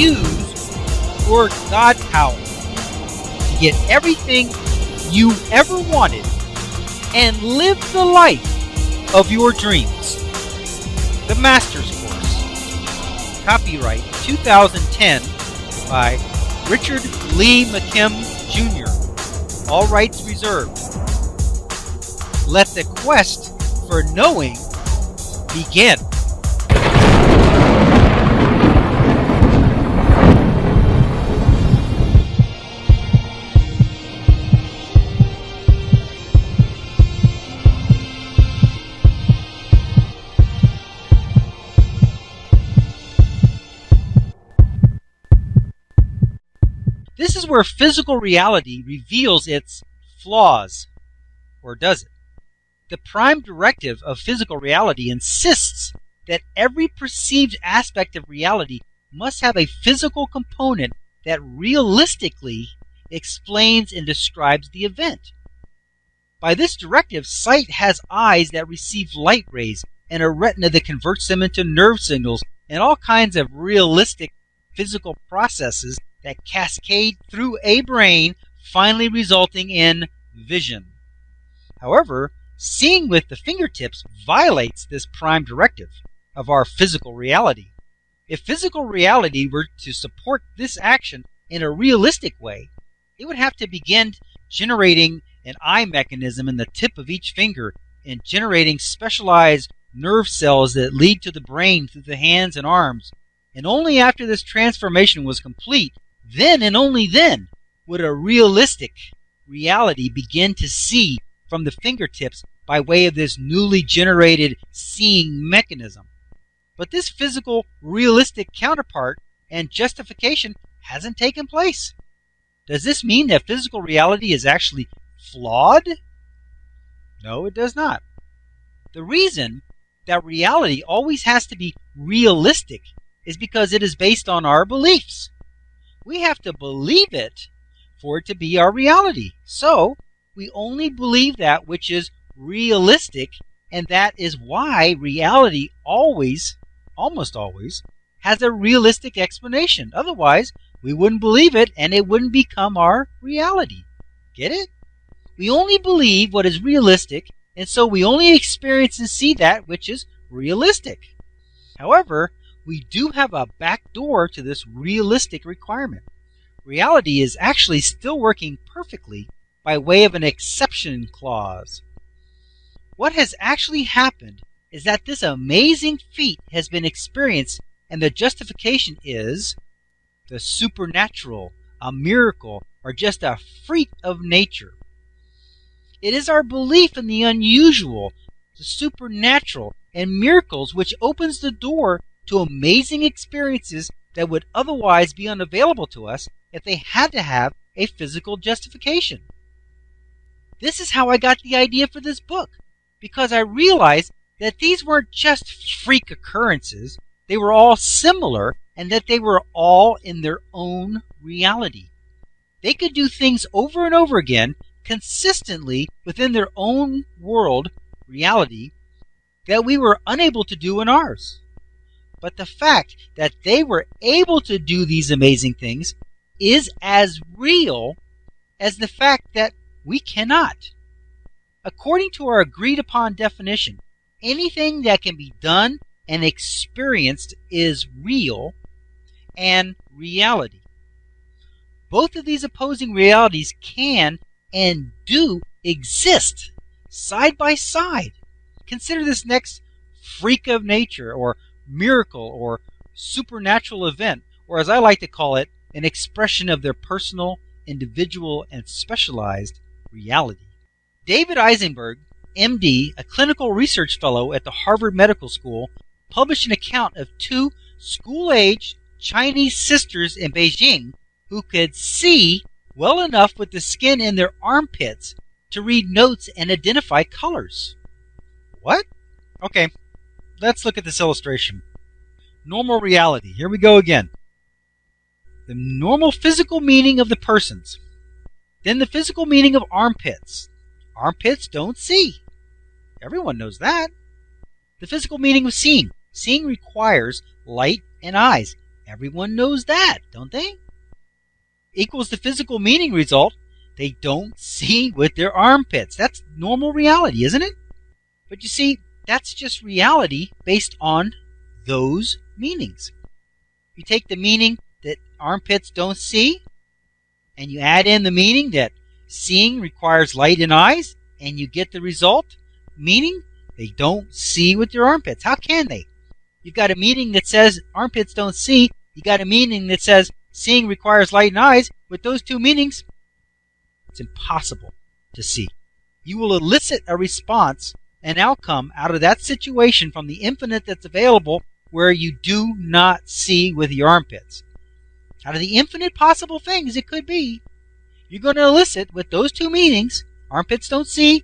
use your God power to get everything you ever wanted and live the life of your dreams. The Master's Course. Copyright 2010 by Richard Lee McKim Jr. All rights reserved. Let the quest for knowing begin. This is where physical reality reveals its flaws. Or does it? The prime directive of physical reality insists that every perceived aspect of reality must have a physical component that realistically explains and describes the event. By this directive, sight has eyes that receive light rays and a retina that converts them into nerve signals and all kinds of realistic physical processes that cascade through a brain, finally resulting in vision. However, seeing with the fingertips violates this prime directive of our physical reality. If physical reality were to support this action in a realistic way, it would have to begin generating an eye mechanism in the tip of each finger and generating specialized nerve cells that lead to the brain through the hands and arms. And only after this transformation was complete, then and only then would a realistic reality begin to see from the fingertips by way of this newly generated seeing mechanism. But this physical, realistic counterpart and justification hasn't taken place. Does this mean that physical reality is actually flawed? No, it does not. The reason that reality always has to be realistic is because it is based on our beliefs. We have to believe it for it to be our reality. So, we only believe that which is realistic, and that is why reality always, almost always, has a realistic explanation. Otherwise, we wouldn't believe it and it wouldn't become our reality. Get it? We only believe what is realistic, and so we only experience and see that which is realistic. However, we do have a back door to this realistic requirement. Reality is actually still working perfectly by way of an exception clause. What has actually happened is that this amazing feat has been experienced, and the justification is the supernatural, a miracle, or just a freak of nature. It is our belief in the unusual, the supernatural, and miracles which opens the door to amazing experiences that would otherwise be unavailable to us if they had to have a physical justification. This is how I got the idea for this book, because I realized that these weren't just freak occurrences, they were all similar, and that they were all in their own reality. They could do things over and over again, consistently within their own world, reality, that we were unable to do in ours. But the fact that they were able to do these amazing things is as real as the fact that we cannot. According to our agreed upon definition, anything that can be done and experienced is real and reality. Both of these opposing realities can and do exist side by side. Consider this next freak of nature or miracle or supernatural event, or as I like to call it, an expression of their personal, individual, and specialized reality. David Eisenberg, MD, a clinical research fellow at the Harvard Medical School, published an account of two school-aged Chinese sisters in Beijing who could see well enough with the skin in their armpits to read notes and identify colors. What? Okay, let's look at this illustration. Normal reality. Here we go again. The normal physical meaning of the persons. Then the physical meaning of armpits. Armpits don't see. Everyone knows that. The physical meaning of seeing. Seeing requires light and eyes. Everyone knows that, don't they? Equals the physical meaning result. They don't see with their armpits. That's normal reality, isn't it? But you see, that's just reality based on those meanings. You take the meaning that armpits don't see, and you add in the meaning that seeing requires light in eyes, and you get the result, meaning they don't see with their armpits. How can they? You've got a meaning that says armpits don't see. You got a meaning that says seeing requires light in eyes. With those two meanings, it's impossible to see. You will elicit a response, an outcome out of that situation from the infinite that's available where you do not see with your armpits. Out of the infinite possible things it could be, you're going to elicit with those two meanings, armpits don't see,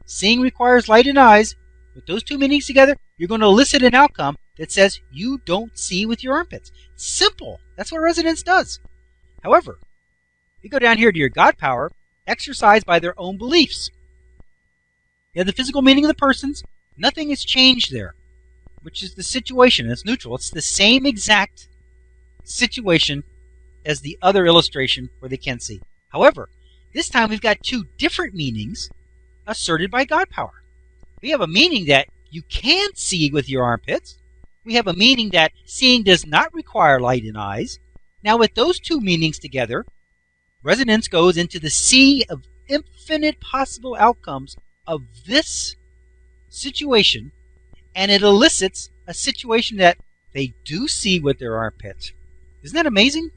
seeing requires light in eyes, with those two meanings together, you're going to elicit an outcome that says you don't see with your armpits. It's simple. That's what resonance does. However, you go down here to your God power, exercised by their own beliefs. You have the physical meaning of the persons. Nothing has changed there, which is the situation. It's neutral. It's the same exact situation as the other illustration where they can see. However, this time we've got two different meanings asserted by God power. We have a meaning that you can see with your armpits. We have a meaning that seeing does not require light in eyes. Now with those two meanings together, resonance goes into the sea of infinite possible outcomes of this situation, and it elicits a situation that they do see with their armpits. Isn't that amazing?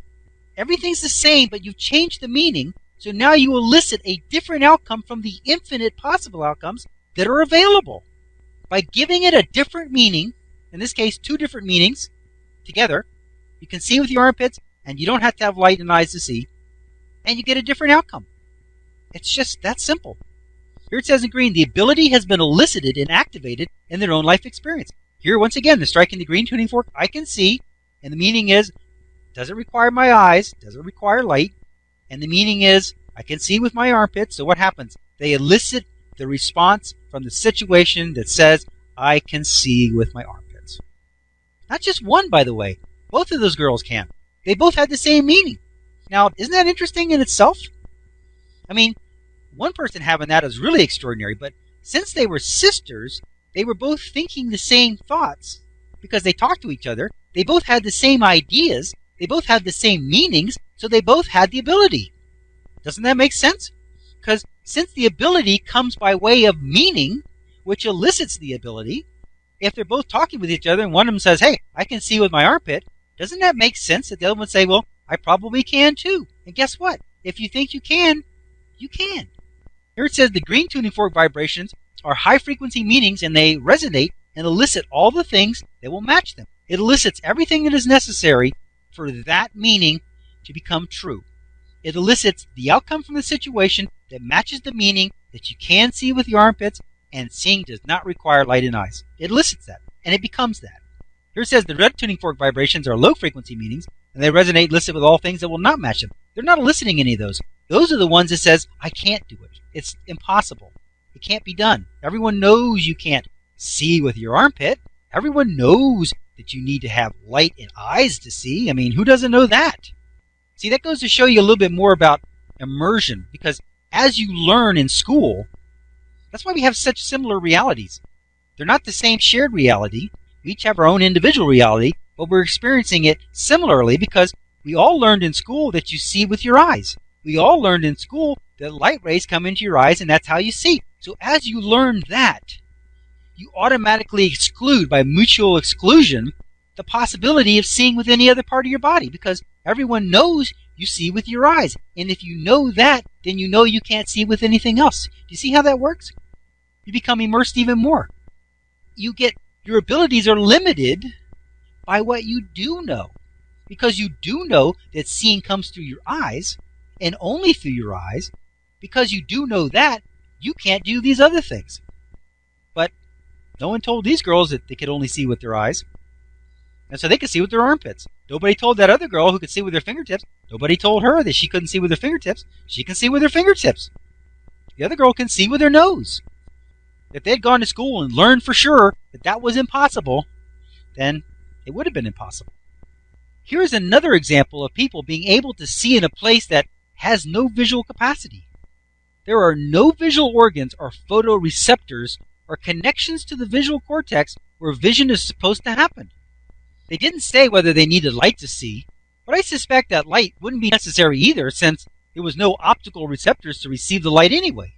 Everything's the same, but you've changed the meaning, so now you elicit a different outcome from the infinite possible outcomes that are available. By giving it a different meaning, in this case, two different meanings together, you can see with your armpits, and you don't have to have light in eyes to see, and you get a different outcome. It's just that simple. Here it says in green, the ability has been elicited and activated in their own life experience. Here, once again, they're striking the green tuning fork. I can see, and the meaning is, doesn't require my eyes, doesn't require light, and the meaning is, I can see with my armpits. So what happens? They elicit the response from the situation that says, I can see with my armpits. Not just one, by the way. Both of those girls can. They both had the same meaning. Now, isn't that interesting in itself? I mean, one person having that is really extraordinary, but since they were sisters, they were both thinking the same thoughts because they talked to each other. They both had the same ideas. They both had the same meanings, so they both had the ability. Doesn't that make sense? Because since the ability comes by way of meaning, which elicits the ability, if they're both talking with each other and one of them says, hey, I can see with my armpit, doesn't that make sense that the other one would say, well, I probably can too. And guess what? If you think you can, you can. Here it says the green tuning fork vibrations are high frequency meanings and they resonate and elicit all the things that will match them. It elicits everything that is necessary for that meaning to become true. It elicits the outcome from the situation that matches the meaning that you can see with your armpits, and seeing does not require light in eyes. It elicits that, and it becomes that. Here it says the red tuning fork vibrations are low frequency meanings, and they resonate and elicit with all things that will not match them. They're not eliciting any of those. Those are the ones that says, I can't do it. It's impossible. It can't be done. Everyone knows you can't see with your armpit. Everyone knows that you need to have light in eyes to see. I mean, who doesn't know that? See, that goes to show you a little bit more about immersion, because as you learn in school, that's why we have such similar realities. They're not the same shared reality. We each have our own individual reality, but we're experiencing it similarly because we all learned in school that you see with your eyes. We all learned in school that light rays come into your eyes and that's how you see. So as you learn that, you automatically exclude, by mutual exclusion, the possibility of seeing with any other part of your body because everyone knows you see with your eyes. And if you know that, then you know you can't see with anything else. Do you see how that works? You become immersed even more. Your abilities are limited by what you do know. Because you do know that seeing comes through your eyes, and only through your eyes. Because you do know that, you can't do these other things. But no one told these girls that they could only see with their eyes. And so they could see with their armpits. Nobody told that other girl who could see with her fingertips. Nobody told her that she couldn't see with her fingertips. She can see with her fingertips. The other girl can see with her nose. If they had gone to school and learned for sure that that was impossible, then it would have been impossible. Here is another example of people being able to see in a place that has no visual capacity. There are no visual organs or photoreceptors or connections to the visual cortex where vision is supposed to happen. They didn't say whether they needed light to see, but I suspect that light wouldn't be necessary either, since there was no optical receptors to receive the light anyway.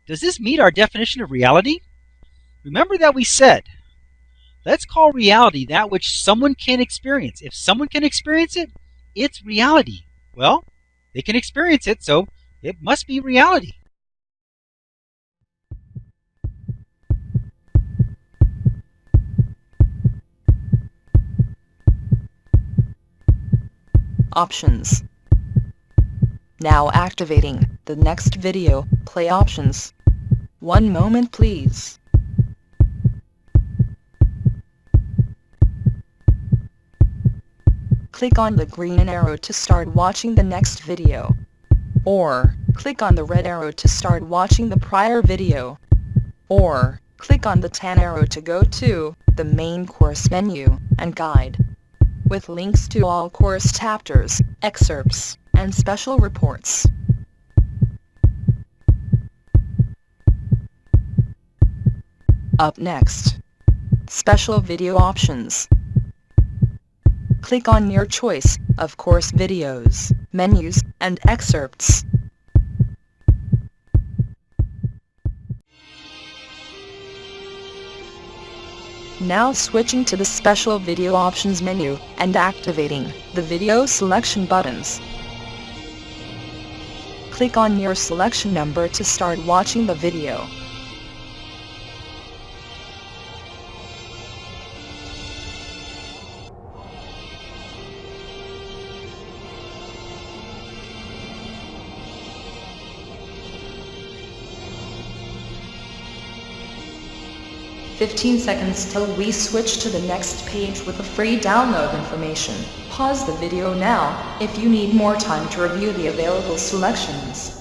Does this meet our definition of reality? Remember that we said, let's call reality that which someone can experience. If someone can experience it, it's reality. Well, they can experience it, so it must be reality. Options. Now activating the next video, play options. One moment please. Click on the green arrow to start watching the next video. Or, click on the red arrow to start watching the prior video. Or, click on the tan arrow to go to the main course menu and guide, with links to all course chapters, excerpts, and special reports. Up next, special video options. Click on your choice of course videos, menus, and excerpts. Now switching to the special video options menu and activating the video selection buttons. Click on your selection number to start watching the video. "15 seconds till we switch to the next page with the free download information. Pause the video now if you need more time to review the available selections."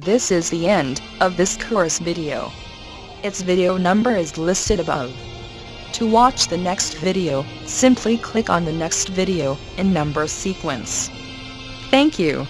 This is the end of this course video. Its video number is listed above. To watch the next video, simply click on the next video in number sequence. Thank you.